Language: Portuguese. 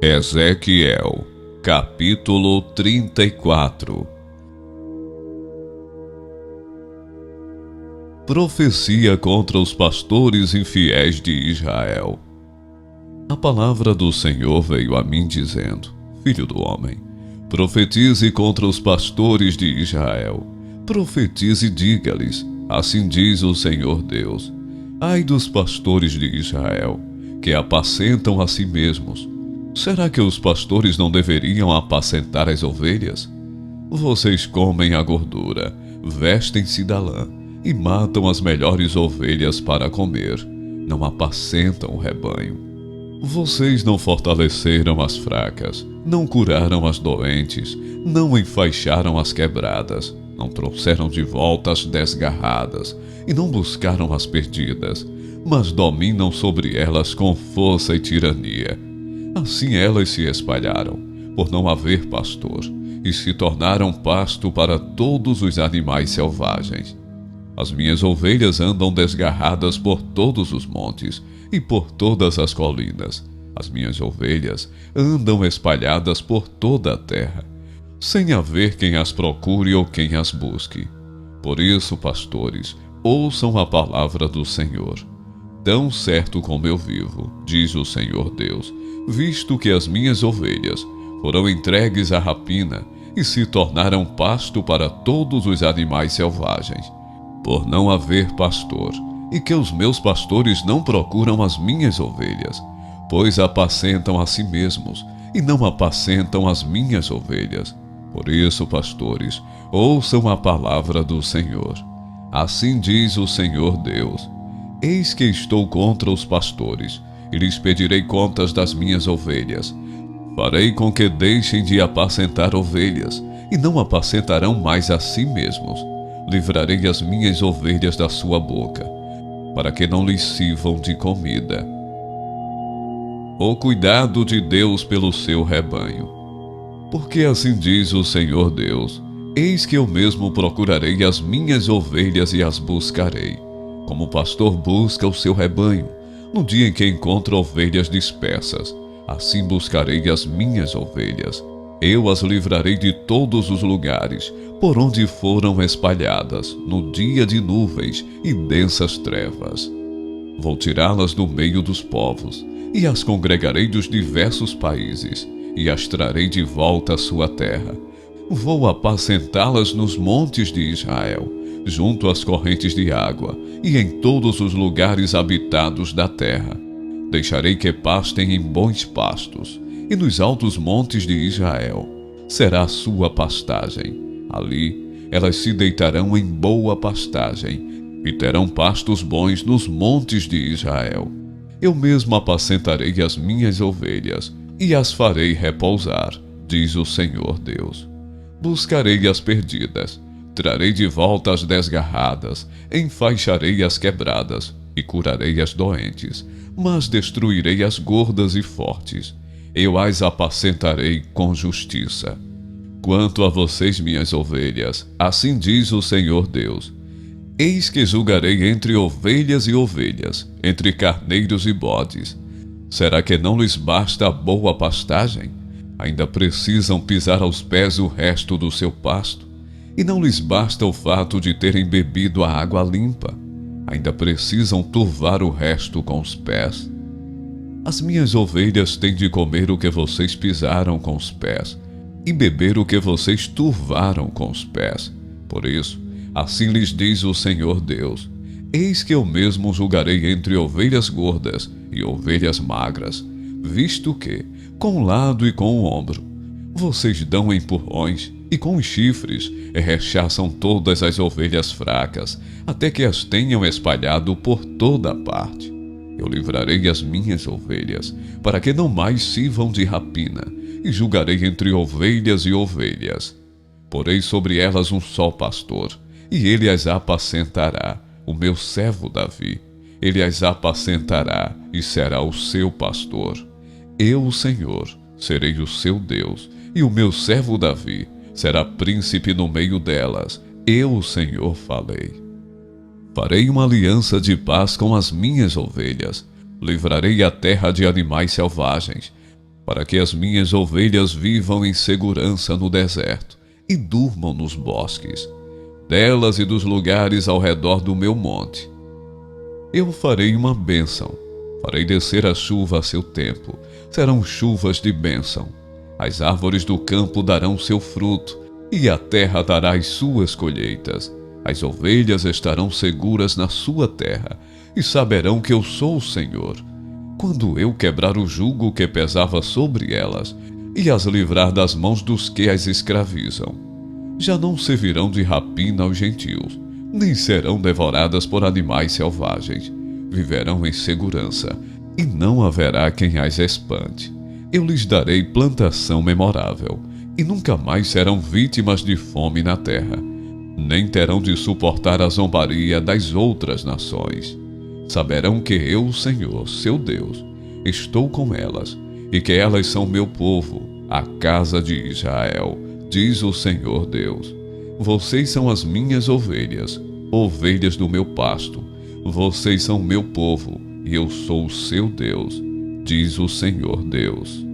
Ezequiel, capítulo 34. Profecia contra os pastores infiéis de Israel. A palavra do Senhor veio a mim dizendo: Filho do homem, profetize contra os pastores de Israel. Profetize e diga-lhes: assim diz o Senhor Deus: ai dos pastores de Israel, que apacentam a si mesmos. Será que os pastores não deveriam apacentar as ovelhas? Vocês comem a gordura, vestem-se da lã e matam as melhores ovelhas para comer. Não apacentam o rebanho. Vocês não fortaleceram as fracas, não curaram as doentes, não enfaixaram as quebradas, não trouxeram de volta as desgarradas e não buscaram as perdidas, mas dominam sobre elas com força e tirania. Assim elas se espalharam, por não haver pastor, e se tornaram pasto para todos os animais selvagens. As minhas ovelhas andam desgarradas por todos os montes e por todas as colinas. As minhas ovelhas andam espalhadas por toda a terra, sem haver quem as procure ou quem as busque. Por isso, pastores, ouçam a palavra do Senhor. Tão certo como eu vivo, diz o Senhor Deus, visto que as minhas ovelhas foram entregues à rapina e se tornaram pasto para todos os animais selvagens, por não haver pastor, e que os meus pastores não procuram as minhas ovelhas, pois apacentam a si mesmos e não apacentam as minhas ovelhas. Por isso, pastores, ouçam a palavra do Senhor. Assim diz o Senhor Deus: eis que estou contra os pastores, e lhes pedirei contas das minhas ovelhas. Farei com que deixem de apacentar ovelhas, e não apacentarão mais a si mesmos. Livrarei as minhas ovelhas da sua boca, para que não lhes sirvam de comida. O cuidado de Deus pelo seu rebanho. Porque assim diz o Senhor Deus: eis que eu mesmo procurarei as minhas ovelhas e as buscarei, como o pastor busca o seu rebanho, no dia em que encontra ovelhas dispersas. Assim buscarei as minhas ovelhas. Eu as livrarei de todos os lugares por onde foram espalhadas, no dia de nuvens e densas trevas. Vou tirá-las do meio dos povos, e as congregarei dos diversos países, e as trarei de volta à sua terra. Vou apacentá-las nos montes de Israel, junto às correntes de água, e em todos os lugares habitados da terra. Deixarei que pastem em bons pastos, e nos altos montes de Israel será a sua pastagem. Ali elas se deitarão em boa pastagem, e terão pastos bons nos montes de Israel. Eu mesmo apacentarei as minhas ovelhas, e as farei repousar, diz o Senhor Deus. Buscarei as perdidas, trarei de volta as desgarradas, enfaixarei as quebradas, e curarei as doentes, mas destruirei as gordas e fortes. Eu as apacentarei com justiça. Quanto a vocês, minhas ovelhas, assim diz o Senhor Deus: eis que julgarei entre ovelhas e ovelhas, entre carneiros e bodes. Será que não lhes basta a boa pastagem? Ainda precisam pisar aos pés o resto do seu pasto? E não lhes basta o fato de terem bebido a água limpa? Ainda precisam turvar o resto com os pés? As minhas ovelhas têm de comer o que vocês pisaram com os pés, e beber o que vocês turvaram com os pés. Por isso, assim lhes diz o Senhor Deus: eis que eu mesmo julgarei entre ovelhas gordas e ovelhas magras, visto que, com um lado e com o ombro, vocês dão empurrões, e com os chifres rechaçam todas as ovelhas fracas, até que as tenham espalhado por toda a parte. Eu livrarei as minhas ovelhas, para que não mais sirvam de rapina, e julgarei entre ovelhas e ovelhas. Porei sobre elas um só pastor, e ele as apacentará, o meu servo Davi. Ele as apacentará, e será o seu pastor. Eu, o Senhor, serei o seu Deus, e o meu servo Davi será príncipe no meio delas. Eu, o Senhor, falei. Farei uma aliança de paz com as minhas ovelhas. Livrarei a terra de animais selvagens, para que as minhas ovelhas vivam em segurança no deserto e durmam nos bosques, delas e dos lugares ao redor do meu monte. Eu farei uma bênção, farei descer a chuva a seu tempo, serão chuvas de bênção. As árvores do campo darão seu fruto, e a terra dará as suas colheitas. As ovelhas estarão seguras na sua terra, e saberão que eu sou o Senhor, quando eu quebrar o jugo que pesava sobre elas, e as livrar das mãos dos que as escravizam. Já não servirão de rapina aos gentios, nem serão devoradas por animais selvagens. Viverão em segurança, e não haverá quem as espante. Eu lhes darei plantação memorável, e nunca mais serão vítimas de fome na terra, nem terão de suportar a zombaria das outras nações. Saberão que eu, o Senhor, seu Deus, estou com elas, e que elas são meu povo, a casa de Israel, diz o Senhor Deus. Vocês são as minhas ovelhas, ovelhas do meu pasto. Vocês são meu povo, e eu sou o seu Deus, diz o Senhor Deus.